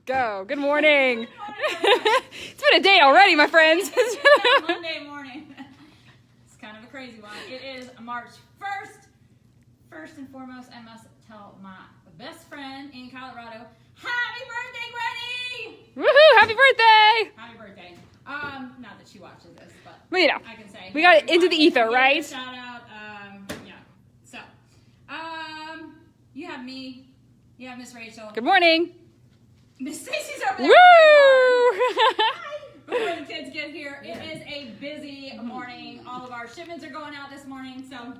Go. Good morning. It's been a day already, my friends. Monday morning. It's kind of a crazy one. It is March 1st. First and foremost, I must tell my best friend in Colorado, happy birthday, Granny! Woohoo! Happy birthday! Happy birthday. Not that she watches this, but Well, you know, I can say. we got it into the ether, right? Shout out. Yeah. So, you have me. You have Miss Rachel. Good morning. Miss Stacy's over there. Woo! Before the kids get here, it is a busy morning. All of our shipments are going out this morning, so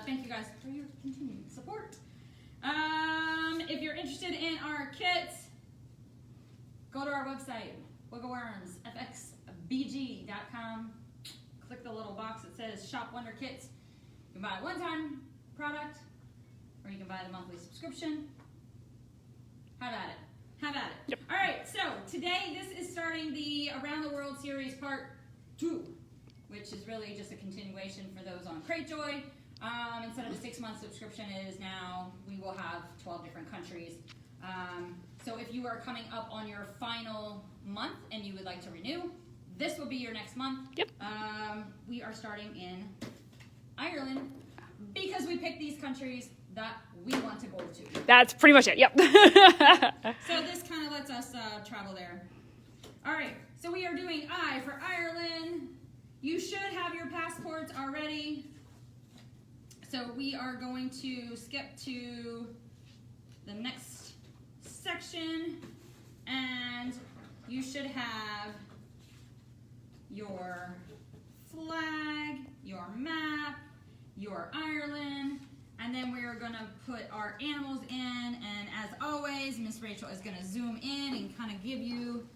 thank you guys for your continued support. If you're interested in our kits, go to our website, wigglewormsfxbg.com. Click the little box that says Shop Wonder Kits. You can buy a one-time product, or you can buy the monthly subscription. Have at it. Have at it. Yep. All right, so today this is starting the Around the World series part 2, which is really just a continuation for those on Cratejoy. Instead of a 6-month subscription, it is now, we will have 12 different countries. So if you are coming up on your final month and you would like to renew, this will be your next month. Yep. We are starting in Ireland because we picked these countries that we want to go to. That's pretty much it. Yep. So this kind of lets us travel there. All right. So we are doing I for Ireland. You should have your passports already. So we are going to skip to the next section, and you should have your flag, your map, your Ireland, and then we are going to put our animals in, and as always, Miss Rachel is going to zoom in and kind of give you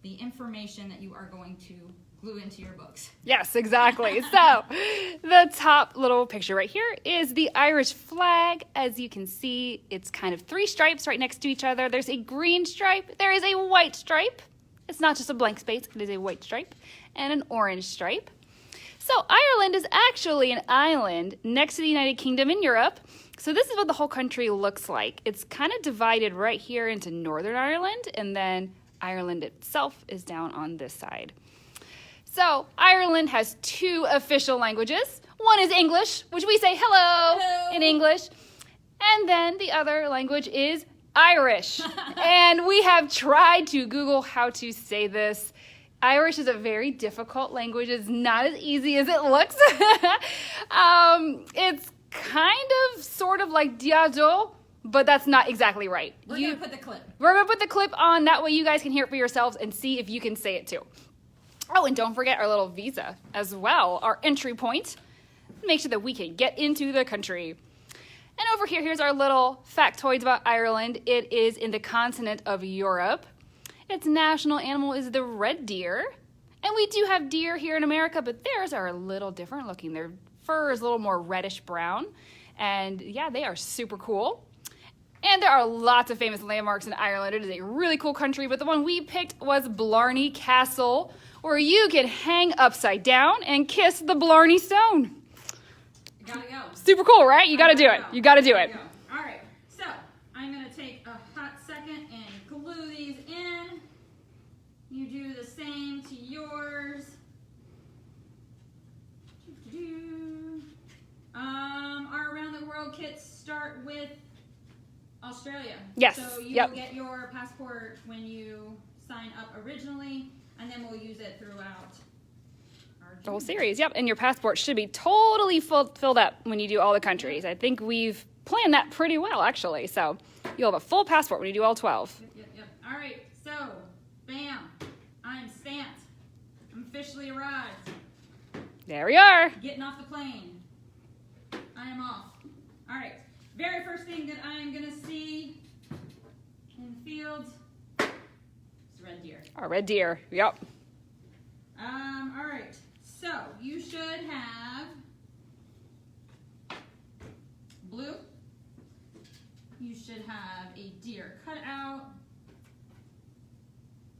the information that you are going to glue into your books. Yes, exactly. So the top little picture right here is the Irish flag. As you can see, it's kind of 3 stripes right next to each other. There's a green stripe. There is a white stripe. It's not just a blank space. It is a white stripe and an orange stripe. So Ireland is actually an island next to the United Kingdom in Europe. So this is what the whole country looks like. It's kind of divided right here into Northern Ireland, and then Ireland itself is down on this side. So Ireland has 2 official languages. One is English, which we say hello in English. And then the other language is Irish. And we have tried to Google how to say this. Irish is a very difficult language. It's not as easy as it looks. It's kind of sort of like diado, but that's not exactly right. We're going to put the clip. We're going to put the clip on. That way you guys can hear it for yourselves and see if you can say it too. Oh, and don't forget our little visa as well, our entry point. Make sure that we can get into the country. And over here, here's our little factoids about Ireland. It is in the continent of Europe. Its national animal is the red deer. And we do have deer here in America, but theirs are a little different looking. Their fur is a little more reddish brown. And yeah, they are super cool. And there are lots of famous landmarks in Ireland. It is a really cool country, but the one we picked was Blarney Castle, where you can hang upside down and kiss the Blarney Stone. You gotta go. Super cool, right? You gotta do it. You gotta do it. All right, so I'm gonna take a hot second and glue these in. You do the same to yours. Our Around the World kits start with Australia. Yes. So you will get your passport when you sign up originally, and then we'll use it throughout our The whole series, yep. And your passport should be totally filled up when you do all the countries. I think we've planned that pretty well, actually. So you'll have a full passport when you do all 12. Yep. All right, so, bam, I'm stamped. I'm officially arrived. There we are. Getting off the plane. I am off. All right, very first thing that I'm going to see in the field is red deer. Our red deer, yep. All right, so you should have blue. You should have a deer cutout.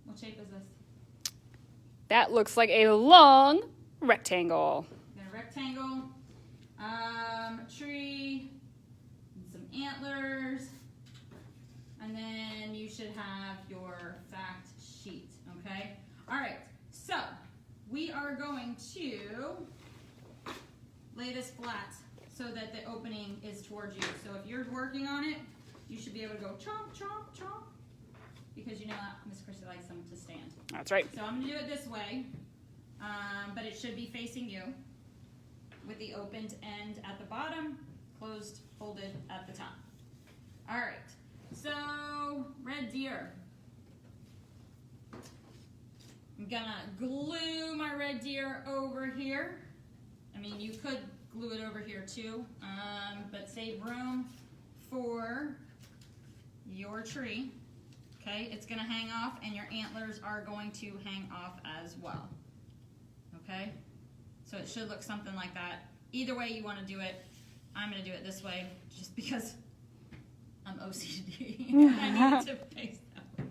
What shape is this? That looks like a long rectangle. Got a rectangle, tree, and some antlers, and then you should have your fact sheet, okay? All right, so we are going to lay this flat so that the opening is towards you. So if you're working on it, you should be able to go chomp, chomp, chomp, because you know Miss Chrissy likes them to stand. That's right. So I'm going to do it this way, but it should be facing you with the opened end at the bottom, closed, folded at the top. All right, so red deer. I'm gonna glue my red deer over here. I mean, you could glue it over here too, but save room for your tree. Okay, it's gonna hang off and your antlers are going to hang off as well. Okay, so it should look something like that. Either way you wanna do it, I'm gonna do it this way just because I'm OCD. I need it to face that way.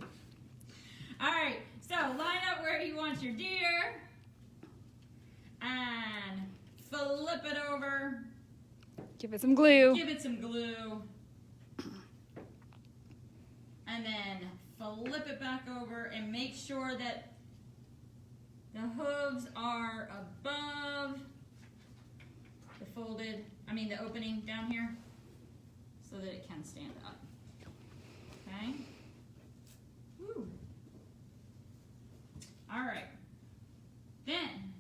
All right, so line up where you want your deer and flip it over. Give it some glue. Give it some glue. And then flip it back over and make sure that the hooves are above the opening down here so that it can stand up. Okay? Woo. All right. Then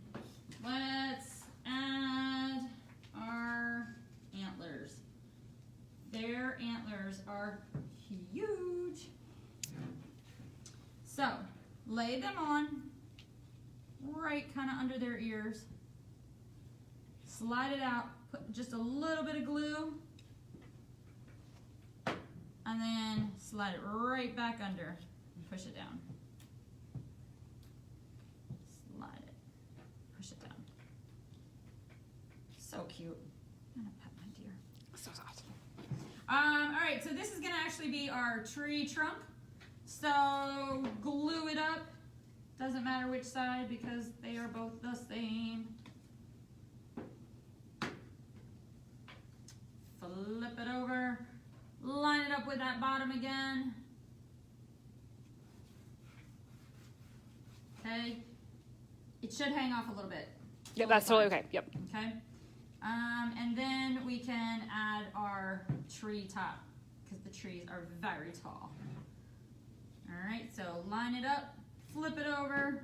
let's add our antlers. Their antlers are huge. So lay them on right kind of under their ears. Slide it out, put just a little bit of glue, and then slide it right back under and push it down. Slide it, push it down. So cute. I'm gonna pet my deer. So soft. All right, so this is gonna actually be our tree trunk. So glue it up. Doesn't matter which side because they are both the same. Flip it over. Line it up with that bottom again. Okay. It should hang off a little bit. Yep, that's totally okay. Yep. Okay. And then we can add our tree top because the trees are very tall. All right, so line it up, flip it over,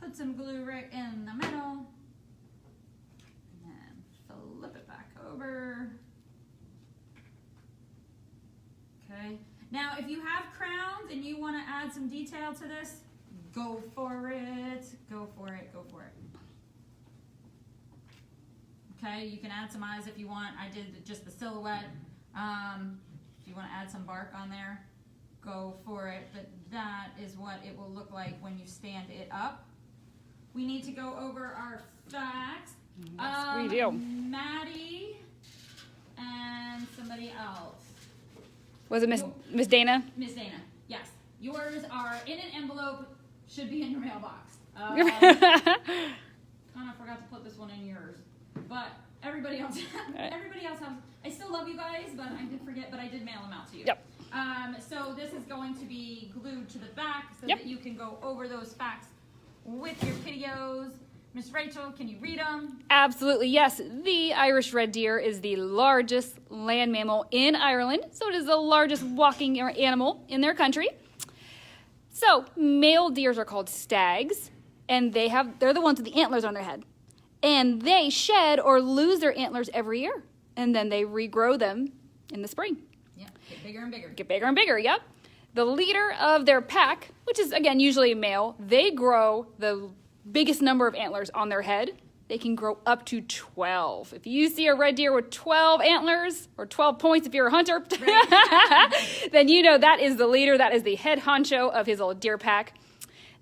put some glue right in the middle, and then flip it back over. Okay. Now, if you have crowns and you want to add some detail to this, go for it. Go for it. Go for it. Okay, you can add some eyes if you want. I did just the silhouette. If you want to add some bark on there, go for it. But that is what it will look like when you stand it up. We need to go over our facts. Yes, we do. Maddie and somebody else. Was it Miss Dana? Miss Dana, yes. Yours are in an envelope, should be in your mailbox. Kind of forgot to put this one in yours. But everybody else has. I still love you guys, but I did forget, but I did mail them out to you. Yep. So this is going to be glued to the back so Yep. that you can go over those facts with your videos. Miss Rachel, can you read them? Absolutely, yes. The Irish red deer is the largest land mammal in Ireland, so it is the largest walking animal in their country. So male deers are called stags, and they're the ones with the antlers on their head. And they shed or lose their antlers every year, and then they regrow them in the spring. Yeah, get bigger and bigger. Get bigger and bigger, yep. The leader of their pack, which is, again, usually a male, they grow the biggest number of antlers on their head. They can grow up to 12. If you see a red deer with 12 antlers, or 12 points if you're a hunter, then you know that is the leader, that is the head honcho of his little deer pack.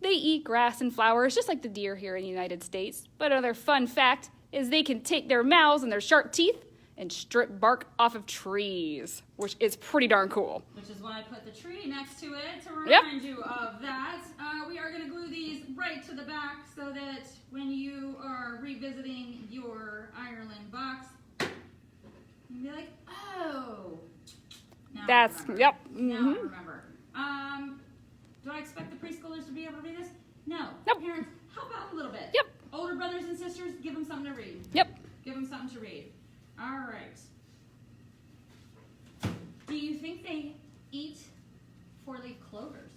They eat grass and flowers, just like the deer here in the United States. But another fun fact is they can take their mouths and their sharp teeth and strip bark off of trees, which is pretty darn cool. Which is why I put the tree next to it to remind you of that. We are going to glue these right to the back so that when you are revisiting your Ireland box, you'll be like, oh. Now I remember. Yep. Now I remember. Do I expect the preschoolers to be able to read this? No. Nope. Parents, help out a little bit. Yep. Older brothers and sisters, give them something to read. Yep. Give them something to read. All right. Do you think they eat four-leaf clovers?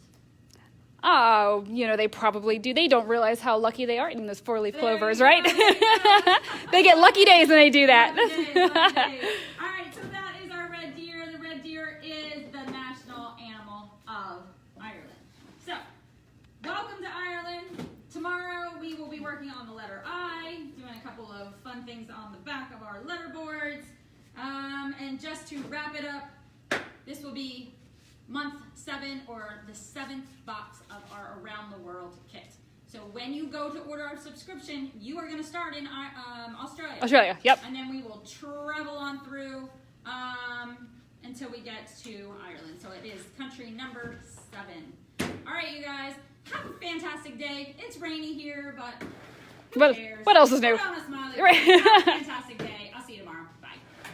Oh, they probably do. They don't realize how lucky they are eating those four-leaf clovers, right? They get lucky days when they do that. Lucky days. All right, so that is our red deer. The red deer is the national animal of Ireland. So, welcome to Ireland. Tomorrow we will be working on the letter I, doing a couple of fun things on the back of our letter boards. And just to wrap it up, this will be month 7 or the 7th box of our Around the World kit. So when you go to order our subscription, you are going to start in Australia. Australia, yep. And then we will travel on through until we get to Ireland. So it is country number 7. All right, you guys, have a fantastic day. It's rainy here, but who cares? What else is new? Put on a smiley. Right. Have a fantastic